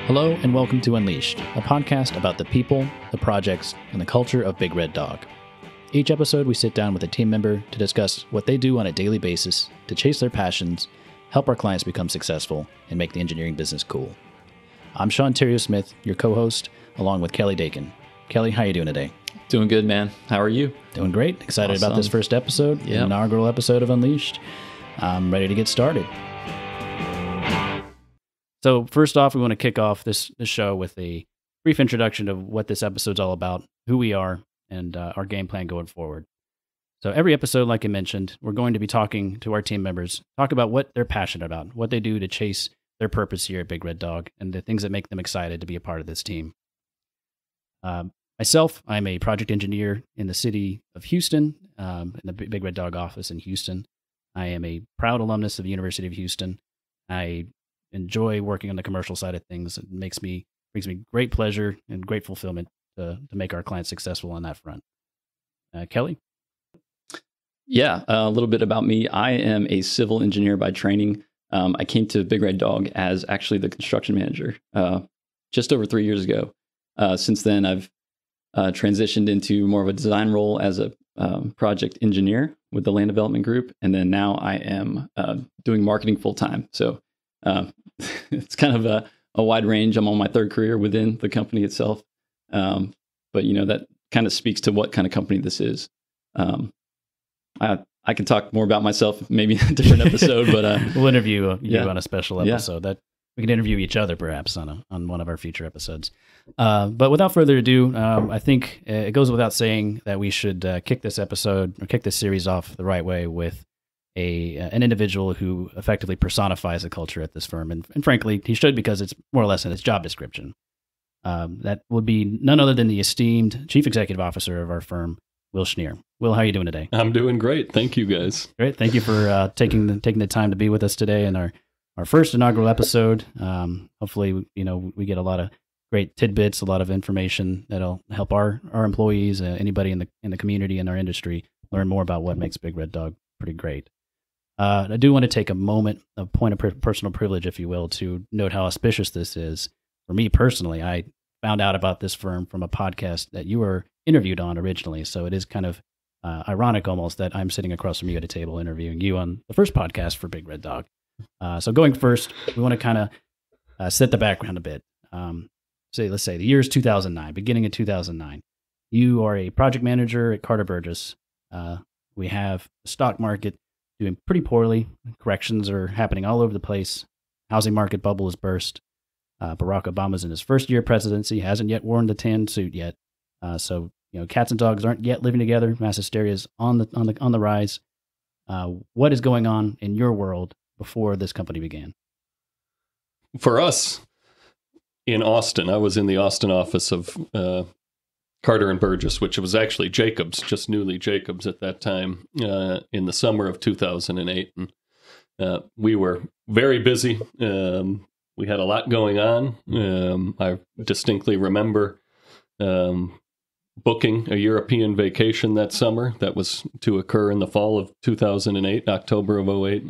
Hello and welcome to Unleashed, a podcast about the people, the projects, and the culture of Big Red Dog. Each episode, we sit down with a team member to discuss what they do on a daily basis to chase their passions, help our clients become successful, and make the engineering business cool. I'm Sean Terrio-Smith, your co-host, along with Kelly Dakin. Kelly, how are you doing today? Doing good, man. How are you? Doing great. Excited about this first episode, the inaugural episode of Unleashed. I'm ready to get started. So first off, we want to kick off this show with a brief introduction of what this episode's all about, who we are, and our game plan going forward. So every episode, like I mentioned, we're going to be talking to our team members, talk about what they're passionate about, what they do to chase their purpose here at Big Red Dog, and the things that make them excited to be a part of this team. Myself, I'm a project engineer in the city of Houston, in the Big Red Dog office in Houston. I am a proud alumnus of the University of Houston. I enjoy working on the commercial side of things. It brings me great pleasure and great fulfillment to make our clients successful on that front. Kelly? Yeah, a little bit about me. I am a civil engineer by training. I came to Big Red Dog as actually the construction manager just over 3 years ago. Since then, I've transitioned into more of a design role as a project engineer with the land development group. And then now I am doing marketing full time. So it's kind of a wide range. I'm on my third career within the company itself. But, you know, that kind of speaks to what kind of company this is. I can talk more about myself maybe in a different episode, but we'll interview you on a special episode that we can interview each other perhaps on one of our future episodes. But without further ado, I think it goes without saying that we should kick this series off the right way with an individual who effectively personifies the culture at this firm. And frankly, he should, because it's more or less in his job description. That would be none other than the esteemed Chief Executive Officer of our firm, Will Schnier. Will, how are you doing today? I'm doing great. Thank you, guys. Great. Thank you for taking the time to be with us today in our first inaugural episode. Hopefully, we get a lot of great tidbits, a lot of information that'll help our employees, anybody in the community and our industry, learn more about what makes Big Red Dog pretty great. I do want to take a moment, a point of personal privilege, if you will, to note how auspicious this is. For me personally, I found out about this firm from a podcast that you were interviewed on originally. So it is kind of ironic almost that I'm sitting across from you at a table interviewing you on the first podcast for Big Red Dog. So going first, we want to kind of set the background a bit. Let's say the year is 2009, beginning of 2009. You are a project manager at Carter Burgess. We have the stock market doing pretty poorly. Corrections are happening all over the place. Housing market bubble has burst. Barack Obama's in his first year of presidency, hasn't yet worn the tan suit yet. So cats and dogs aren't yet living together. Mass hysteria is on the rise. What is going on in your world before this company began? For us in Austin, I was in the Austin office of Carter and Burgess, which was actually Jacobs, just newly Jacobs at that time, in the summer of 2008. And we were very busy. We had a lot going on. I distinctly remember booking a European vacation that summer that was to occur in the fall of 2008, October of 2008.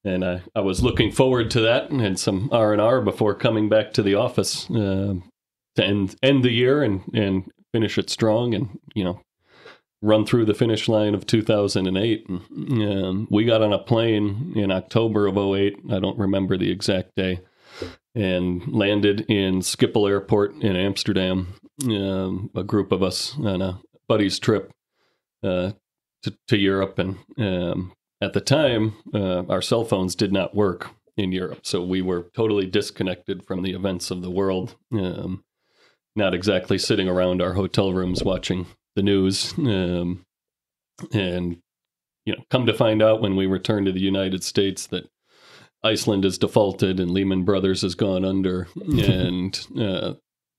And I was looking forward to that and had some R&R before coming back to the office to end the year and finish it strong and, run through the finish line of 2008. And we got on a plane in October of 2008. I don't remember the exact day. And landed in Schiphol Airport in Amsterdam, a group of us on a buddy's trip to Europe. And at the time, our cell phones did not work in Europe. So we were totally disconnected from the events of the world, not exactly sitting around our hotel rooms watching the news. And, come to find out when we returned to the United States that Iceland has defaulted and Lehman Brothers has gone under and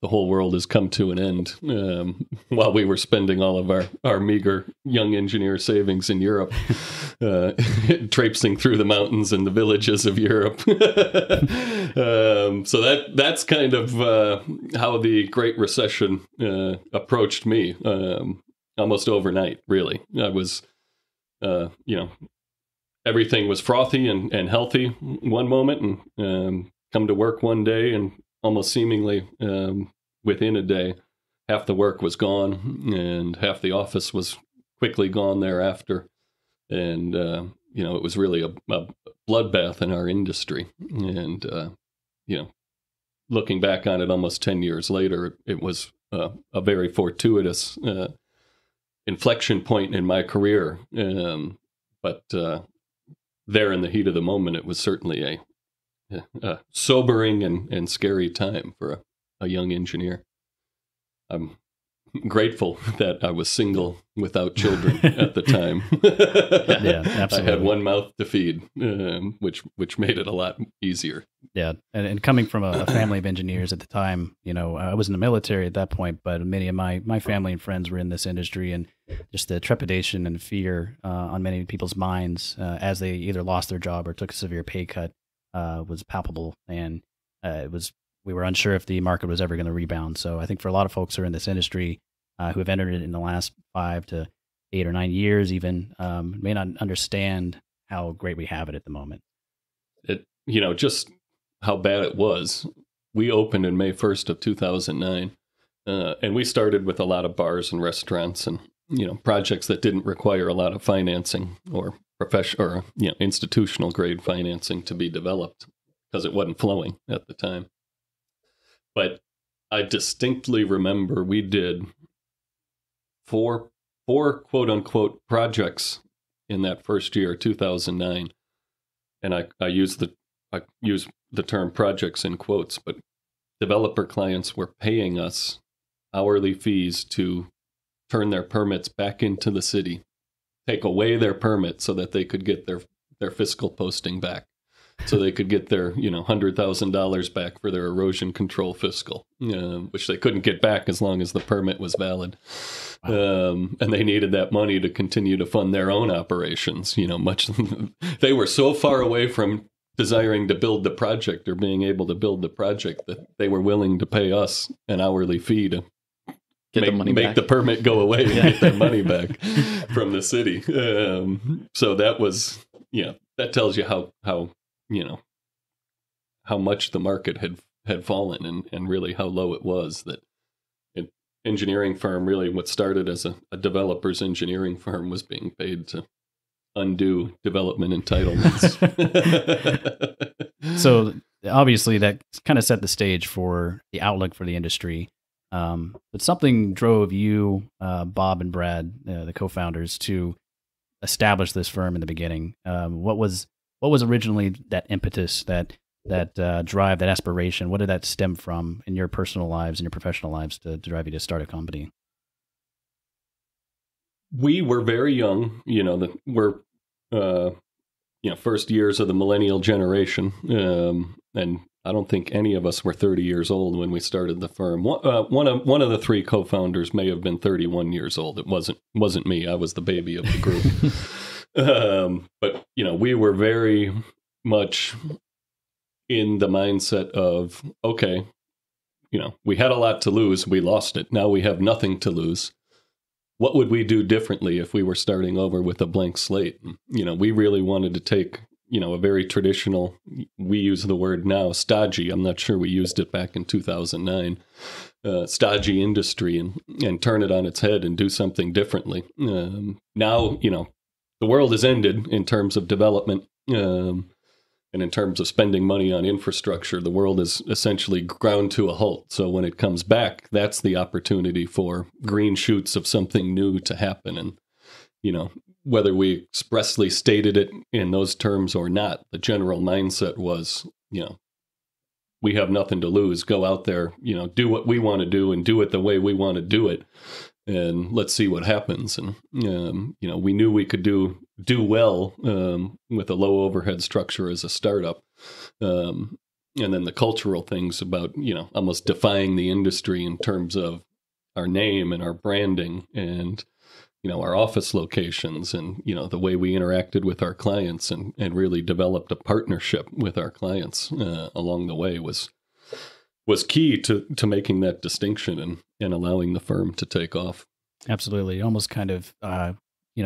the whole world has come to an end while we were spending all of our meager young engineer savings in Europe, traipsing through the mountains and the villages of Europe. So that's kind of how the Great Recession approached me almost overnight, really. I was, everything was frothy and healthy one moment, and come to work one day and almost seemingly within a day, half the work was gone and half the office was quickly gone thereafter. And, it was really a bloodbath in our industry. And, looking back on it almost 10 years later, it was a very fortuitous inflection point in my career. But there in the heat of the moment, it was certainly a sobering and scary time for a young engineer. I'm grateful that I was single without children at the time. Yeah, absolutely. I had one mouth to feed, which made it a lot easier. Yeah, and coming from a family of engineers at the time, I was in the military at that point, but many of my family and friends were in this industry, and just the trepidation and fear on many people's minds as they either lost their job or took a severe pay cut was palpable, and we were unsure if the market was ever going to rebound. So I think for a lot of folks who are in this industry who have entered it in the last 5 to 8 or 9 years even, may not understand how great we have it at the moment. Just how bad it was. We opened in May 1st of 2009, and we started with a lot of bars and restaurants and, projects that didn't require a lot of financing or institutional grade financing to be developed because it wasn't flowing at the time. But I distinctly remember we did four quote unquote projects in that first year, 2009. And I use the term projects in quotes, but developer clients were paying us hourly fees to turn their permits back into the city, take away their permit so that they could get their fiscal posting back. So they could get their, $100,000 back for their erosion control fiscal, which they couldn't get back as long as the permit was valid. Wow. And they needed that money to continue to fund their own operations. They were so far away from desiring to build the project or being able to build the project that they were willing to pay us an hourly fee to make the permit go away and get their money back from the city. So that was, that tells you how much the market had fallen and really how low it was. That an engineering firm, really what started as a developer's engineering firm, was being paid to undo development entitlements. So obviously that kind of set the stage for the outlook for the industry. But something drove you, Bob and Brad, the co-founders, to establish this firm in the beginning. What was originally that impetus, that drive, that aspiration? What did that stem from in your personal lives and your professional lives to drive you to start a company? We were very young. We're first years of the Millennial Generation, and I don't think any of us were 30 years old when we started the firm. One of the three co-founders may have been 31 years old. It wasn't me. I was the baby of the group. But we were very much in the mindset of, okay, we had a lot to lose. We lost it. Now we have nothing to lose. What would we do differently if we were starting over with a blank slate? We really wanted to take, a very traditional, we use the word now, stodgy. I'm not sure we used it back in 2009, stodgy industry and turn it on its head and do something differently. Now, the world has ended in terms of development. And in terms of spending money on infrastructure, the world is essentially ground to a halt. So when it comes back, that's the opportunity for green shoots of something new to happen. And, whether we expressly stated it in those terms or not, the general mindset was, we have nothing to lose. Go out there, do what we want to do and do it the way we want to do it. And let's see what happens. And, we knew we could do well with a low overhead structure as a startup. And then the cultural things about, almost defying the industry in terms of our name and our branding and, our office locations and, the way we interacted with our clients and really developed a partnership with our clients along the way was key to making that distinction and allowing the firm to take off. Absolutely. Almost kind of,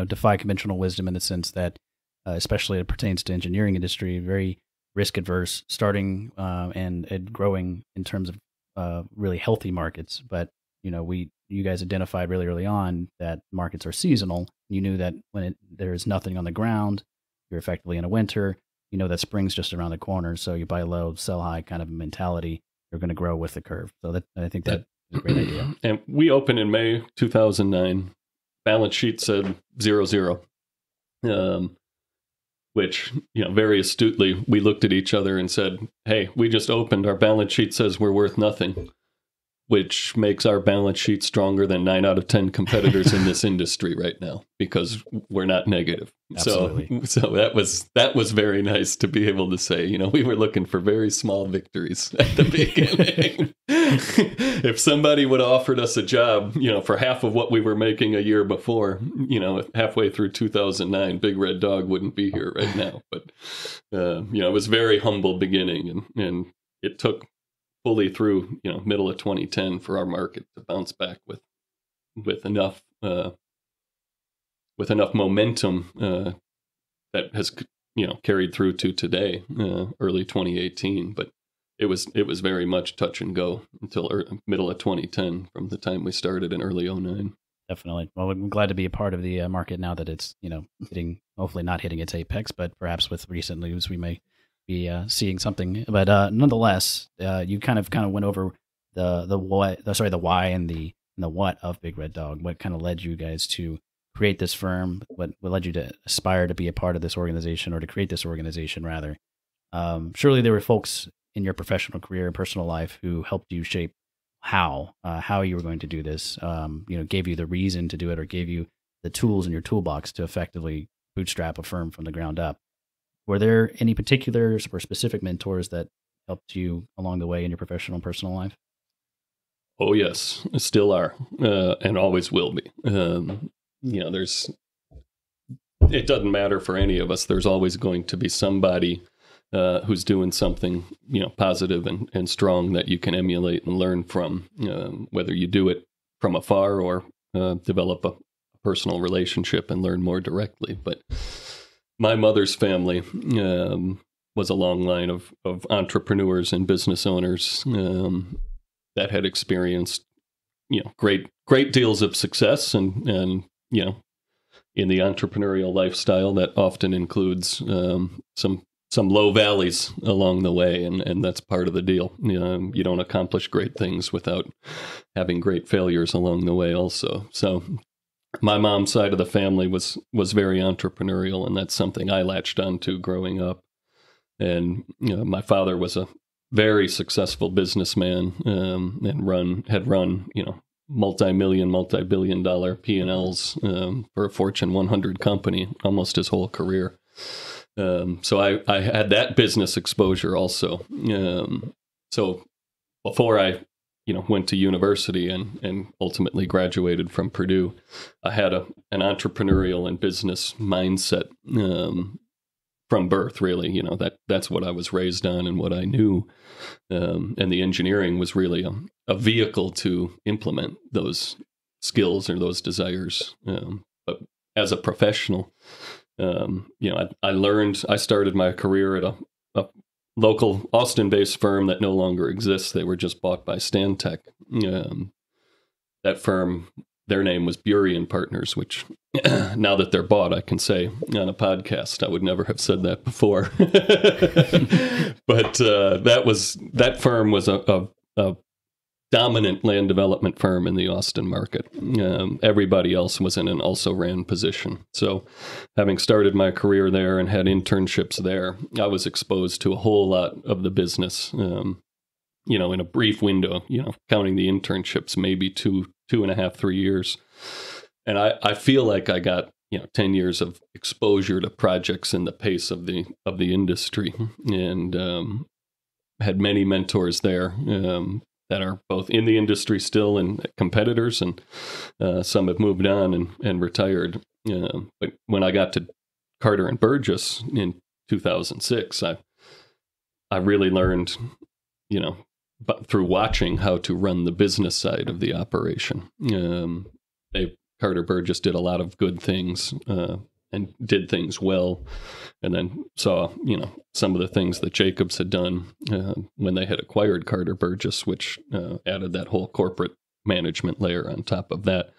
defy conventional wisdom in the sense that, especially it pertains to engineering industry, very risk adverse, starting and growing in terms of really healthy markets. But you guys identified really early on that markets are seasonal. You knew that when there's nothing on the ground, you're effectively in a winter. You know that spring's just around the corner, so you buy low, sell high kind of mentality. You're going to grow with the curve. So I think that's a great idea. And we opened in May 2009. Balance sheet said 0-0, which very astutely we looked at each other and said, "Hey, we just opened. Our balance sheet says we're worth nothing," which makes our balance sheet stronger than 9 out of 10 competitors in this industry right now because we're not negative. Absolutely. So that was very nice to be able to say, we were looking for very small victories at the beginning. If somebody would have offered us a job, for half of what we were making a year before, halfway through 2009, Big Red Dog wouldn't be here right now. But, it was very humble beginning and it took fully through, middle of 2010 for our market to bounce back with enough momentum that has carried through to today, early 2018. But it was very much touch and go until middle of 2010 from the time we started in early 2009. Definitely. Well, I'm glad to be a part of the market now that it's hopefully not hitting its apex, but perhaps with recent news we may be seeing something. But nonetheless, you kind of went over the why and the what of Big Red Dog. What kind of led you guys to create this firm? What led you to aspire to be a part of this organization, or to create this organization rather? Surely there were folks in your professional career and personal life who helped you shape how you were going to do this. Gave you the reason to do it, or gave you the tools in your toolbox to effectively bootstrap a firm from the ground up. Were there any particulars or specific mentors that helped you along the way in your professional and personal life? Oh, yes, still are, and always will be. It doesn't matter for any of us. There's always going to be somebody who's doing something, positive and strong that you can emulate and learn from, whether you do it from afar or develop a personal relationship and learn more directly. But my mother's family was a long line of entrepreneurs and business owners that had experienced, great deals of success and in the entrepreneurial lifestyle that often includes some low valleys along the way, and that's part of the deal. You don't accomplish great things without having great failures along the way also. So my mom's side of the family was very entrepreneurial, and that's something I latched onto growing up. And my father was a very successful businessman and had run multi-billion dollar P&Ls for a Fortune 100 company almost his whole career. So I had that business exposure also. So before I went to university and ultimately graduated from Purdue, I had an entrepreneurial and business mindset from birth, really. That's what I was raised on and what I knew. And the engineering was really a vehicle to implement those skills or those desires. But as a professional, I started my career at a local Austin-based firm that no longer exists. They were just bought by Stantec. That firm, their name was Burey & Partners, which now that they're bought, I can say on a podcast. I would never have said that before. But that firm was a dominant land development firm in the Austin market. Everybody else was in an also-ran position. So having started my career there and had internships there, I was exposed to a whole lot of the business, in a brief window, counting the internships, maybe 2.5, 3 years. And I feel like I got, 10 years of exposure to projects in the pace of the industry, and had many mentors there that are both in the industry still and competitors, and some have moved on and retired. But when I got to Carter and Burgess in 2006, I really learned, through watching how to run the business side of the operation. Carter Burgess did a lot of good things and did things well. And then saw, some of the things that Jacobs had done when they had acquired Carter Burgess, which added that whole corporate management layer on top of that.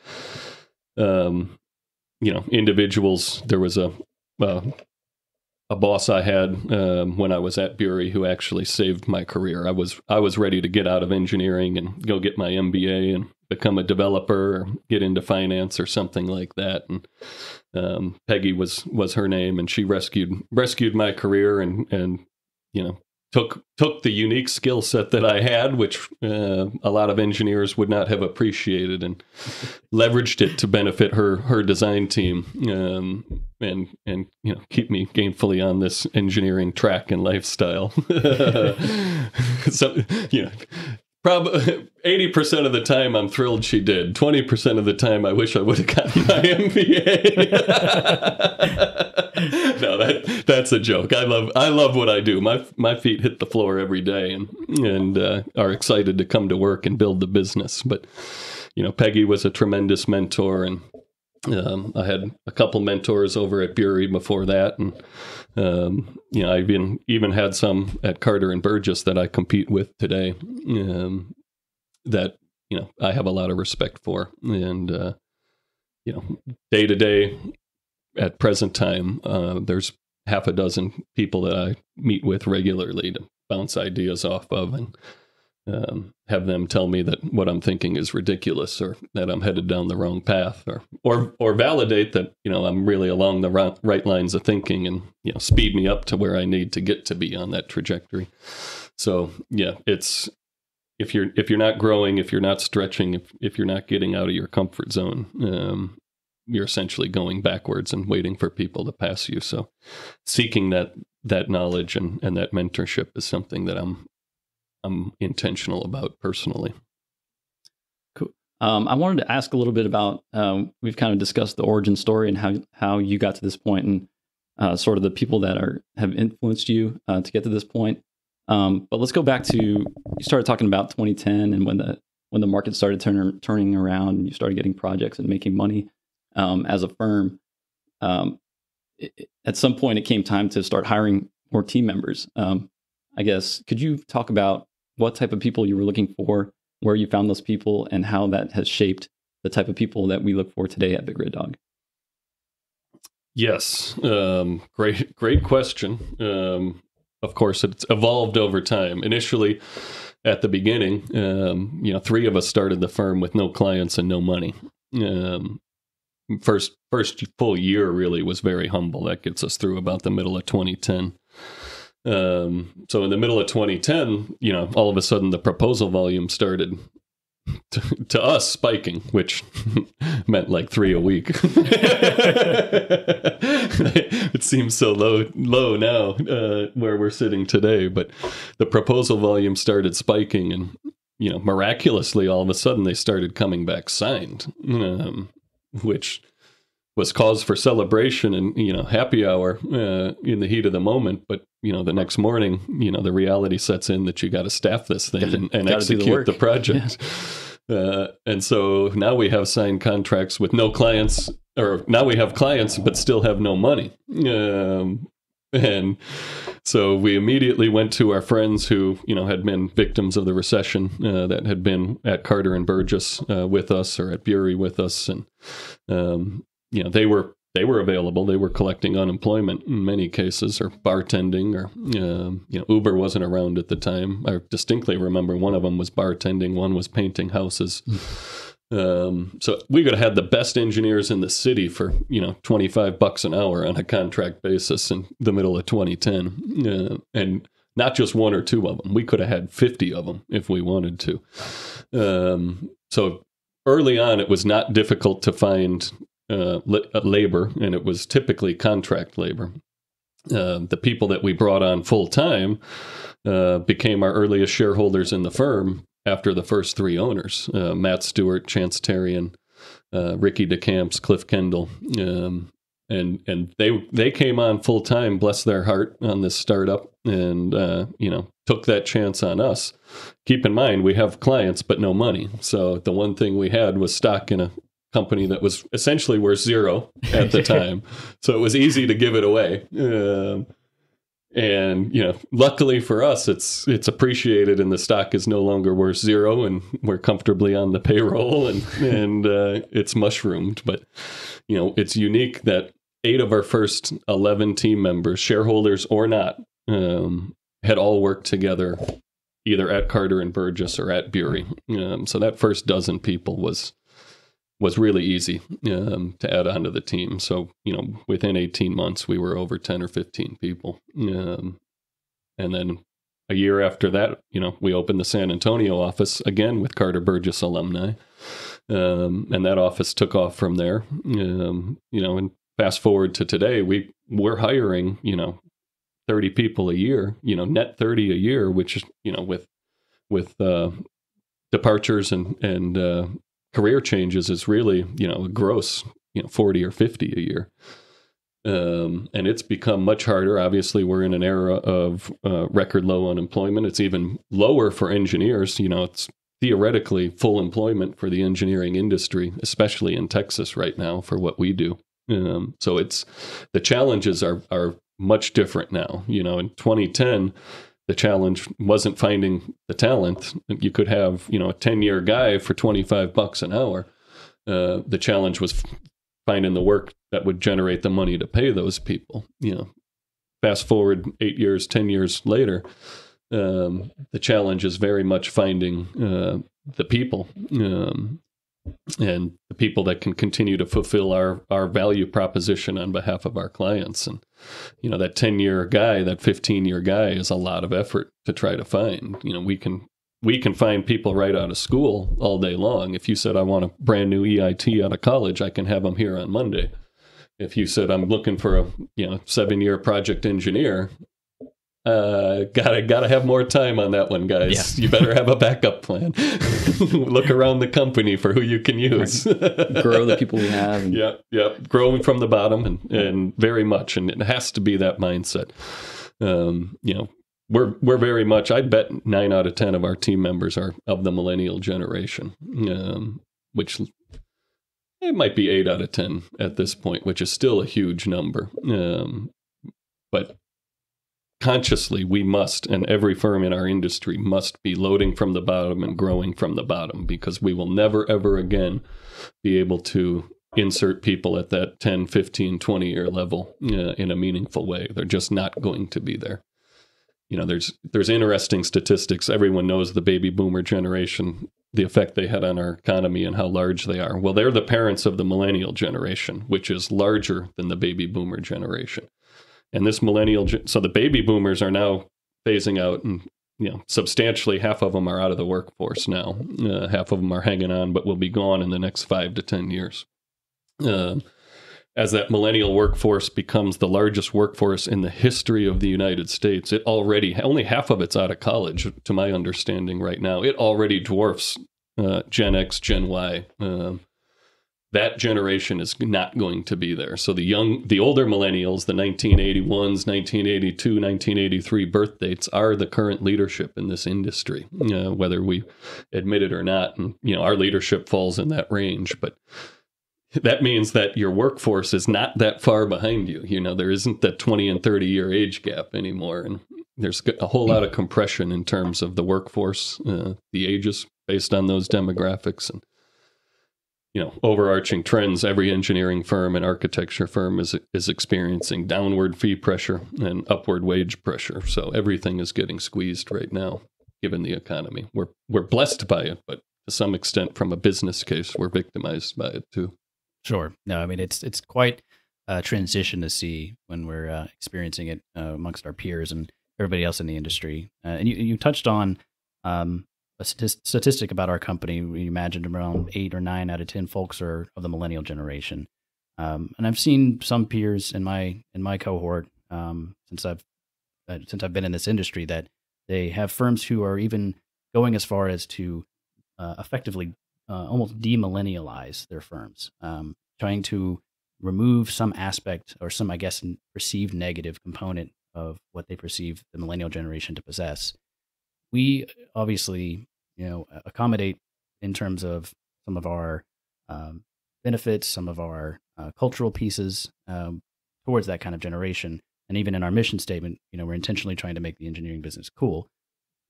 Individuals, there was a boss I had when I was at Bury who actually saved my career. I was ready to get out of engineering and go get my MBA and become a developer or get into finance or something like that. And Peggy was her name, and she rescued my career and took the unique skill set that I had, which a lot of engineers would not have appreciated, and leveraged it to benefit her design team, and keep me gainfully on this engineering track and lifestyle. So probably 80% of the time I'm thrilled she did. 20% of the time I wish I would have gotten my MBA. No, that's a joke. I love what I do. My feet hit the floor every day and are excited to come to work and build the business. But Peggy was a tremendous mentor, and I had a couple mentors over at Bury before that, and I've even had some at Carter and Burgess that I compete with today, that I have a lot of respect for, and day to day at present time, there's half a dozen people that I meet with regularly to bounce ideas off of, and have them tell me that what I'm thinking is ridiculous, or that I'm headed down the wrong path, or validate that I'm really along the right lines of thinking, and speed me up to where I need to get to be on that trajectory. So it's if you're not growing, if you're not stretching, if you're not getting out of your comfort zone, you're essentially going backwards and waiting for people to pass you. So seeking that knowledge and that mentorship is something that I'm intentional about personally. Cool. I wanted to ask a little bit about, we've kind of discussed the origin story and how you got to this point, and sort of the people that have influenced you to get to this point. But let's go back to, you started talking about 2010 and when the market started turning around and you started getting projects and making money as a firm. At some point it came time to start hiring more team members. I guess, could you talk about what type of people you were looking for, where you found those people, and how that has shaped the type of people that we look for today at Big Red Dog? Yes. Great question. Of course, it's evolved over time. Initially, at the beginning, 3 of us started the firm with no clients and no money. First full year really was very humble. That gets us through about the middle of 2010. So in the middle of 2010, all of a sudden the proposal volume started to us spiking, which meant like 3 a week. It seems so low now where we're sitting today, but the proposal volume started spiking, and miraculously all of a sudden they started coming back signed, which was cause for celebration and happy hour in the heat of the moment. But the next morning, the reality sets in that you got to staff this thing and execute the project. Yeah. And so now we have signed contracts with no clients, or now we have clients but still have no money. And so we immediately went to our friends who had been victims of the recession, that had been at Carter and Burgess with us, or at Bury with us, and they were available. They were collecting unemployment in many cases, or bartending, or Uber wasn't around at the time. I distinctly remember one of them was bartending, one was painting houses. So we could have had the best engineers in the city for $25 an hour on a contract basis in the middle of 2010, and not just 1 or 2 of them. We could have had 50 of them if we wanted to. So early on, it was not difficult to find labor, and it was typically contract labor. The people that we brought on full time became our earliest shareholders in the firm after the first 3 owners: Matt Stewart, Chance Tarian, Ricky DeCamps, Cliff Kendall, and they came on full time, bless their heart, on this startup, and took that chance on us. Keep in mind, we have clients but no money, so the one thing we had was stock in company that was essentially worth zero at the time. So it was easy to give it away. And, luckily for us, it's appreciated and the stock is no longer worth zero and we're comfortably on the payroll and it's mushroomed. But, it's unique that 8 of our first 11 team members, shareholders or not, had all worked together either at Carter and Burgess or at Bury. So that first dozen people was really easy to add onto the team. So, within 18 months, we were over 10 or 15 people. And then a year after that, we opened the San Antonio office again with Carter Burgess alumni. And that office took off from there. And fast forward to today, we're hiring, 30 people a year, net 30 a year, which is, with departures and career changes is really, a gross, 40 or 50 a year. And it's become much harder. Obviously, we're in an era of record low unemployment. It's even lower for engineers. It's theoretically full employment for the engineering industry, especially in Texas right now for what we do. So the challenges are much different now. In 2010, the challenge wasn't finding the talent. You could have, a 10-year guy for $25 an hour. The challenge was finding the work that would generate the money to pay those people. Fast forward 8 years, 10 years later, the challenge is very much finding the people and the people that can continue to fulfill our value proposition on behalf of our clients. And, that 10-year guy, that 15-year guy is a lot of effort to try to find. We can find people right out of school all day long. If you said, I want a brand new EIT out of college, I can have them here on Monday. If you said, I'm looking for a 7-year project engineer, gotta have more time on that one, guys. Yeah. You better have a backup plan. Look around the company for who you can use. Grow the people we have. Yeah. Growing from the bottom and very much. And it has to be that mindset. We're very much, I bet 9 out of 10 of our team members are of the Millennial Generation, which it might be 8 out of 10 at this point, which is still a huge number. But consciously, we must, and every firm in our industry must be loading from the bottom and growing from the bottom, because we will never, ever again be able to insert people at that 10, 15, 20-year level in a meaningful way. They're just not going to be there. There's interesting statistics. Everyone knows the baby boomer generation, the effect they had on our economy and how large they are. Well, they're the parents of the Millennial Generation, which is larger than the baby boomer generation. And this so the baby boomers are now phasing out, and substantially half of them are out of the workforce now. Half of them are hanging on, but will be gone in the next 5 to 10 years. As that millennial workforce becomes the largest workforce in the history of the United States, only half of it's out of college, to my understanding right now. It already dwarfs Gen X, Gen Y. That generation is not going to be there. So the older millennials, the 1981s, 1982, 1983 birth dates are the current leadership in this industry, whether we admit it or not. And, our leadership falls in that range. But that means that your workforce is not that far behind you. There isn't that 20 and 30-year age gap anymore. And there's a whole lot of compression in terms of the workforce, the ages based on those demographics. And overarching trends, every engineering firm and architecture firm is experiencing downward fee pressure and upward wage pressure. So everything is getting squeezed right now, given the economy. We're blessed by it, but to some extent, from a business case, we're victimized by it too. Sure. No, I mean, it's quite a transition to see when we're experiencing it amongst our peers and everybody else in the industry. And you touched on a statistic about our company. We imagined around 8 or 9 out of 10 folks are of the Millennial Generation. And I've seen some peers in my cohort since I've been in this industry that they have firms who are even going as far as to effectively almost demillennialize their firms, trying to remove some aspect or some, I guess, perceived negative component of what they perceive the Millennial Generation to possess. We obviously, accommodate in terms of some of our benefits, some of our cultural pieces towards that kind of generation. And even in our mission statement, we're intentionally trying to make the engineering business cool.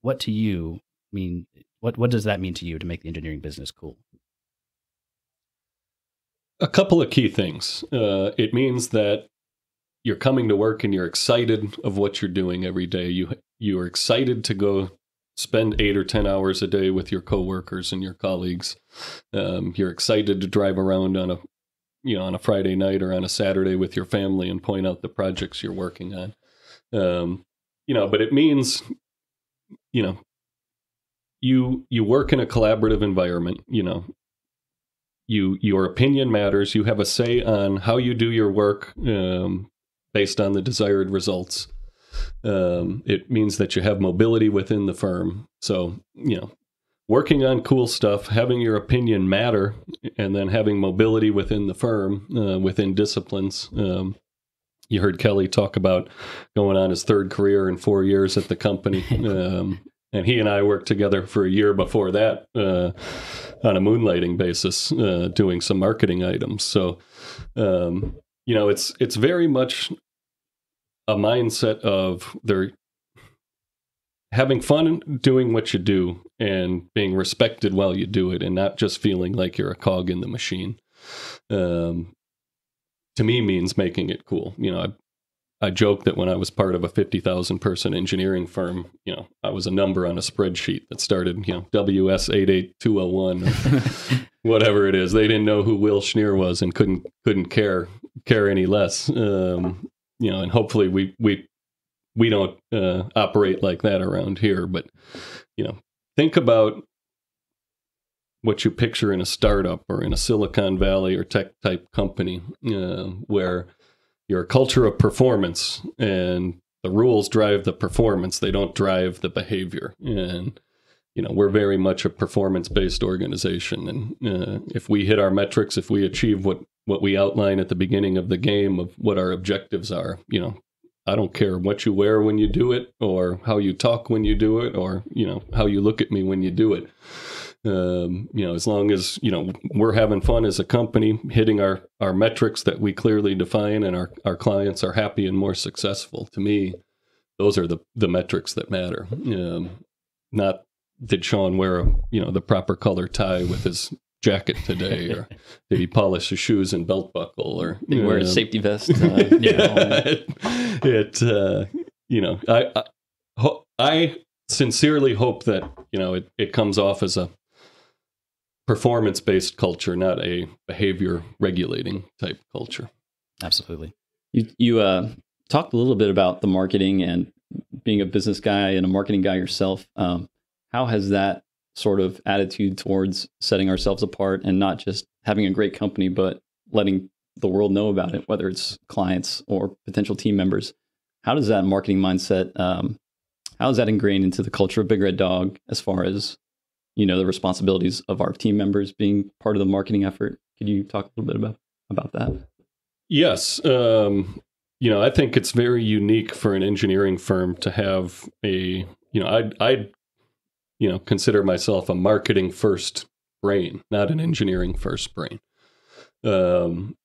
What to you mean? What does that mean to you to make the engineering business cool? A couple of key things. It means that you're coming to work and you're excited of what you're doing every day. You're excited to go spend 8 or 10 hours a day with your coworkers and your colleagues. You're excited to drive around on a Friday night or on a Saturday with your family and point out the projects you're working on. But it means, you work in a collaborative environment. Your opinion matters. You have a say on how you do your work based on the desired results. It means that you have mobility within the firm. So, working on cool stuff, having your opinion matter, and then having mobility within the firm, within disciplines. You heard Kelly talk about going on his third career in 4 years at the company. And he and I worked together for a year before that on a moonlighting basis, doing some marketing items. So, it's very much a mindset of they're having fun doing what you do and being respected while you do it, and not just feeling like you're a cog in the machine. To me, means making it cool. I joke that when I was part of a 50,000 person engineering firm, I was a number on a spreadsheet that started, WS88201, whatever it is. They didn't know who Will Schnier was and couldn't care any less. And hopefully we don't operate like that around here. But think about what you picture in a startup or in a Silicon Valley or tech type company, where you're a culture of performance and the rules drive the performance. They don't drive the behavior. And, we're very much a performance-based organization. And if we hit our metrics, if we achieve what we outline at the beginning of the game of what our objectives are, I don't care what you wear when you do it, or how you talk when you do it, or, how you look at me when you do it. As long as, we're having fun as a company, hitting our metrics that we clearly define, and our clients are happy and more successful. To me, those are the metrics that matter. Not did Sean wear the proper color tie with his jacket today, or did he polish his shoes and belt buckle, or did he wear a safety vest? I sincerely hope that it comes off as a performance-based culture, not a behavior regulating type culture. Absolutely. You talked a little bit about the marketing and being a business guy and a marketing guy yourself. How has that sort of attitude towards setting ourselves apart and not just having a great company, but letting the world know about it, whether it's clients or potential team members, how does that marketing mindset, how is that ingrained into the culture of Big Red Dog as far as, the responsibilities of our team members being part of the marketing effort? Could you talk a little bit about that? Yes. I think it's very unique for an engineering firm to have I'd consider myself a marketing first brain, not an engineering first brain. I'm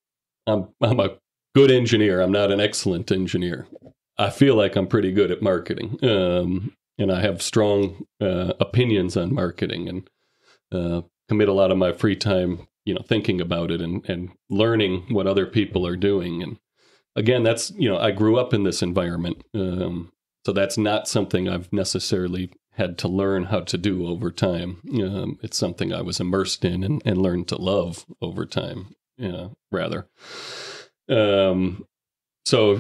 a good engineer. I'm not an excellent engineer. I feel like I'm pretty good at marketing. And I have strong opinions on marketing, and commit a lot of my free time, thinking about it and learning what other people are doing. And again, that's, I grew up in this environment. So that's not something I've necessarily had to learn how to do over time. It's something I was immersed in and learned to love over time, rather. So,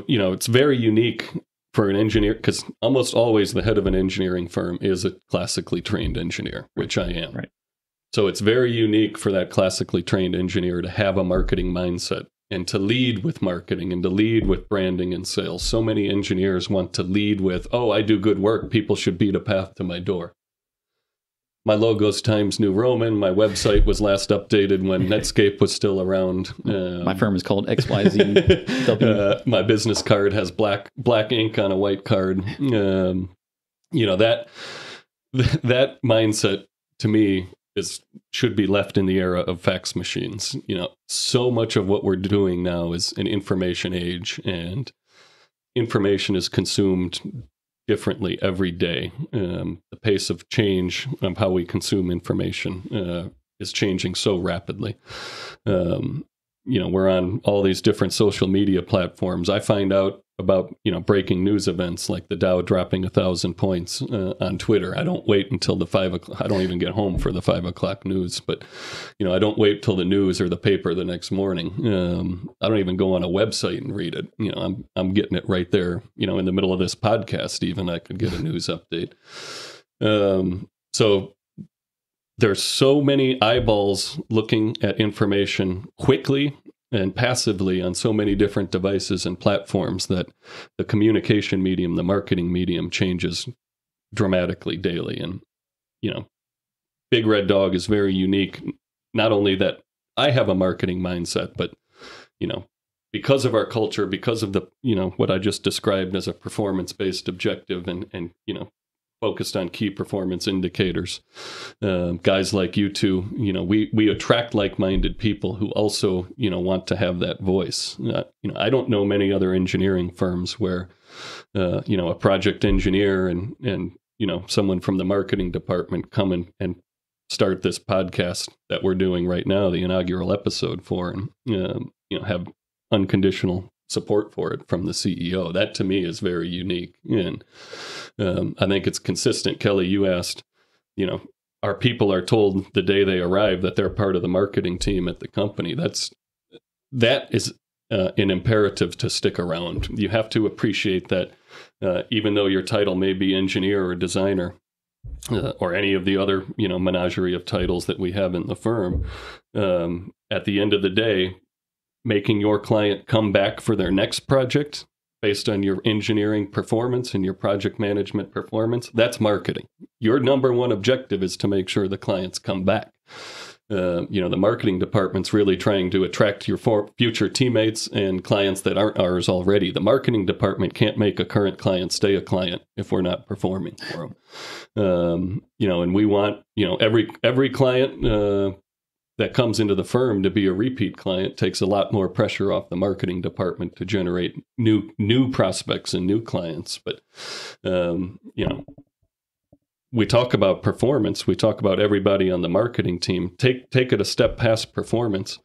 it's very unique for an engineer, because almost always the head of an engineering firm is a classically trained engineer, which I am. Right. So it's very unique for that classically trained engineer to have a marketing mindset and to lead with marketing and to lead with branding and sales. So many engineers want to lead with, I do good work. People should beat a path to my door. My logo's Times New Roman. My website was last updated when Netscape was still around. My firm is called XYZ. My business card has black ink on a white card. That mindset to me should be left in the era of fax machines. So much of what we're doing now is an information age, and information is consumed differently every day. The pace of change of how we consume information is changing so rapidly. We're on all these different social media platforms. I find out about, breaking news events like the Dow dropping 1,000 points on Twitter. I don't wait until the 5 o'clock. I don't even get home for the 5 o'clock news, but, I don't wait till the news or the paper the next morning. I don't even go on a website and read it. I'm getting it right there, in the middle of this podcast, even I could get a news update. So there's so many eyeballs looking at information quickly and passively on so many different devices and platforms that the communication medium, the marketing medium, changes dramatically daily. And, Big Red Dog is very unique. Not only that I have a marketing mindset, but, because of our culture, because of the, what I just described as a performance-based objective and focused on key performance indicators. Guys like you two, we attract like-minded people who also, want to have that voice. I don't know many other engineering firms where, a project engineer and someone from the marketing department come and start this podcast that we're doing right now, the inaugural episode for, and, have unconditional support for it from the CEO. That to me is very unique. And I think it's consistent. Kelly, you asked, our people are told the day they arrive that they're part of the marketing team at the company. That is an imperative to stick around. You have to appreciate that even though your title may be engineer or designer, or any of the other, menagerie of titles that we have in the firm, at the end of the day, making your client come back for their next project based on your engineering performance and your project management performance, that's marketing. Your number one objective is to make sure the clients come back. The marketing department's really trying to attract your future teammates and clients that aren't ours already. The marketing department can't make a current client stay a client if we're not performing for them. And we want, every client that comes into the firm to be a repeat client takes a lot more pressure off the marketing department to generate new prospects and new clients. But, we talk about performance. We talk about everybody on the marketing team. Take it a step past performance.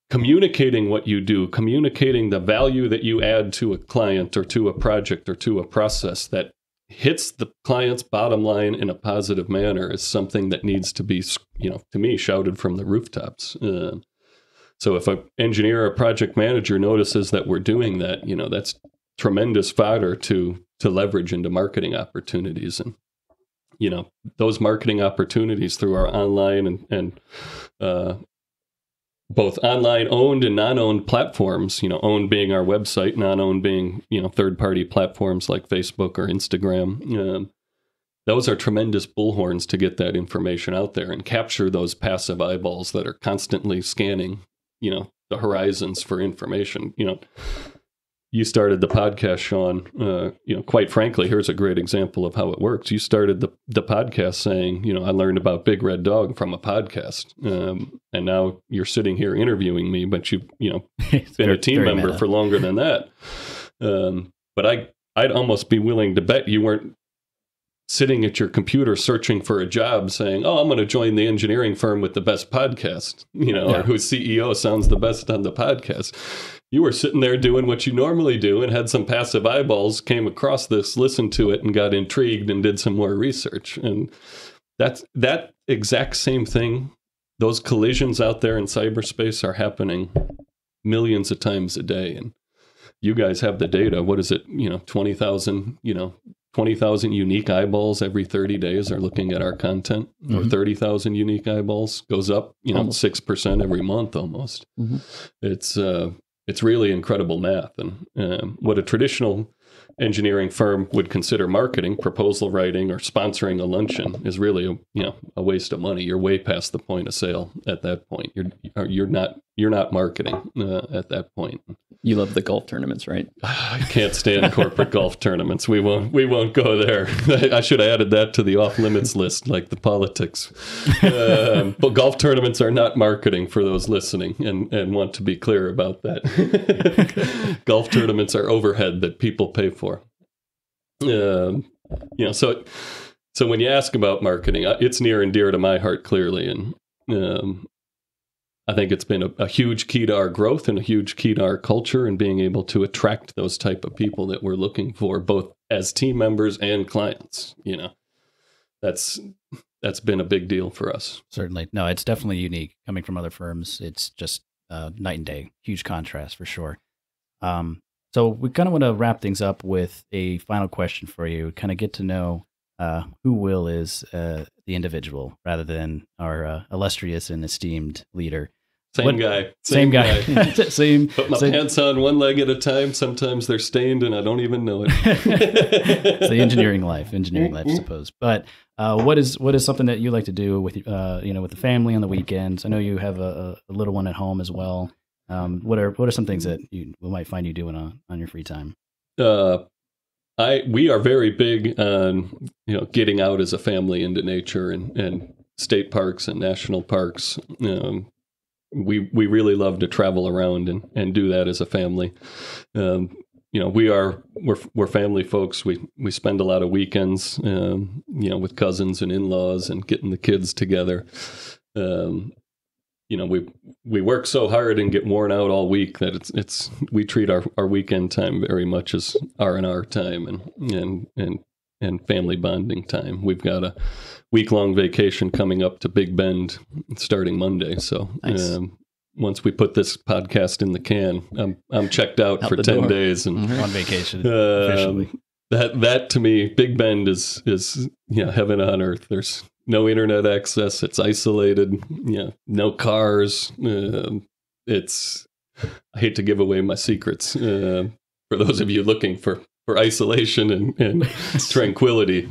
Communicating what you do, communicating the value that you add to a client or to a project or to a process that hits the client's bottom line in a positive manner is something that needs to be, to me, shouted from the rooftops. So if an engineer or project manager notices that we're doing that, that's tremendous fodder to leverage into marketing opportunities. And, those marketing opportunities through our online and both online owned and non-owned platforms, owned being our website, non-owned being, third-party platforms like Facebook or Instagram. Those are tremendous bullhorns to get that information out there and capture those passive eyeballs that are constantly scanning, the horizons for information. You started the podcast, Sean. Quite frankly, here's a great example of how it works. You started the podcast saying, I learned about Big Red Dog from a podcast, and now you're sitting here interviewing me. But you've been a team member for longer than that. But I'd almost be willing to bet you weren't sitting at your computer searching for a job saying, I'm going to join the engineering firm with the best podcast, or whose CEO sounds the best on the podcast. You were sitting there doing what you normally do and had some passive eyeballs, came across this, listened to it, and got intrigued and did some more research. And that exact same thing, those collisions out there in cyberspace are happening millions of times a day. And you guys have the data. What is it? 20,000, 20,000 unique eyeballs every 30 days are looking at our content, or 30,000 unique eyeballs goes up, 6% every month almost. Mm-hmm. It's really incredible math. And what a traditional engineering firm would consider marketing, proposal writing, or sponsoring a luncheon is really a waste of money. You're way past the point of sale at that point. You're not you're not marketing at that point. You love the golf tournaments, right? I can't stand corporate golf tournaments. We won't go there. I should have added that to the off limits list, like the politics. But golf tournaments are not marketing for those listening, and want to be clear about that. Golf tournaments are overhead that people pay for. So when you ask about marketing, it's near and dear to my heart, clearly, and I think it's been a huge key to our growth and a huge key to our culture and being able to attract those type of people that we're looking for, both as team members and clients. That's been a big deal for us. Certainly. No, it's definitely unique. Coming from other firms, it's just night and day. Huge contrast for sure. So we kind of want to wrap things up with a final question for you, kind of get to know who Will is, the individual, rather than our illustrious and esteemed leader. Same guy. Same guy. Same. Put my pants on one leg at a time. Sometimes they're stained and I don't even know it. It's the engineering life, I suppose. But what is something that you like to do with with the family on the weekends? I know you have a little one at home as well. What are some things that we might find you doing on your free time? We are very big on getting out as a family into nature and state parks and national parks. We really love to travel around and do that as a family. We're family folks. We spend a lot of weekends, with cousins and in-laws and getting the kids together. We work so hard and get worn out all week that we treat our weekend time very much as R&R time and family bonding time. We've got a week-long vacation coming up to Big Bend starting Monday. So nice. Once we put this podcast in the can, I'm checked out for 10 door. Days and on vacation. Officially. That to me, Big Bend is heaven on earth. There's no internet access. It's isolated. No cars. I hate to give away my secrets for those of you looking for isolation and tranquility.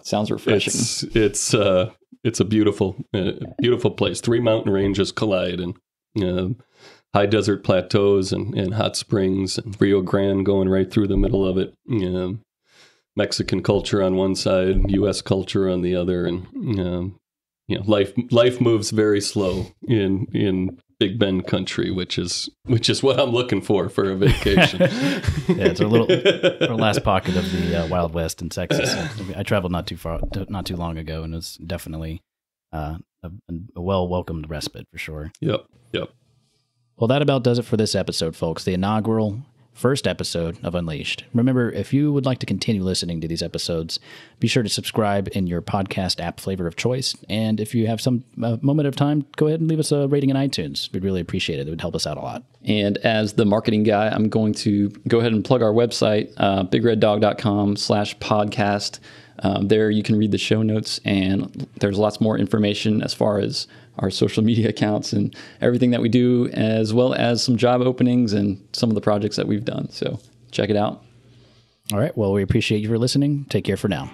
Sounds refreshing. It's a beautiful place. 3 mountain ranges collide, and high desert plateaus and hot springs, and Rio Grande going right through the middle of it. Mexican culture on one side, U.S. culture on the other, and life moves very slow in Big Bend country, which is what I'm looking for a vacation. Yeah, it's our last pocket of the Wild West in Texas. I traveled not too long ago, and it was definitely a well-welcomed respite for sure. Yep. Well, that about does it for this episode, folks. The inaugural first episode of Unleashed. Remember, if you would like to continue listening to these episodes, be sure to subscribe in your podcast app flavor of choice. And if you have some moment of time, go ahead and leave us a rating in iTunes. We'd really appreciate it. It would help us out a lot. And as the marketing guy, I'm going to go ahead and plug our website, bigreddog.com/podcast. There you can read the show notes, and there's lots more information as far as our social media accounts and everything that we do, as well as some job openings and some of the projects that we've done. So check it out. All right. Well, we appreciate you for listening. Take care for now.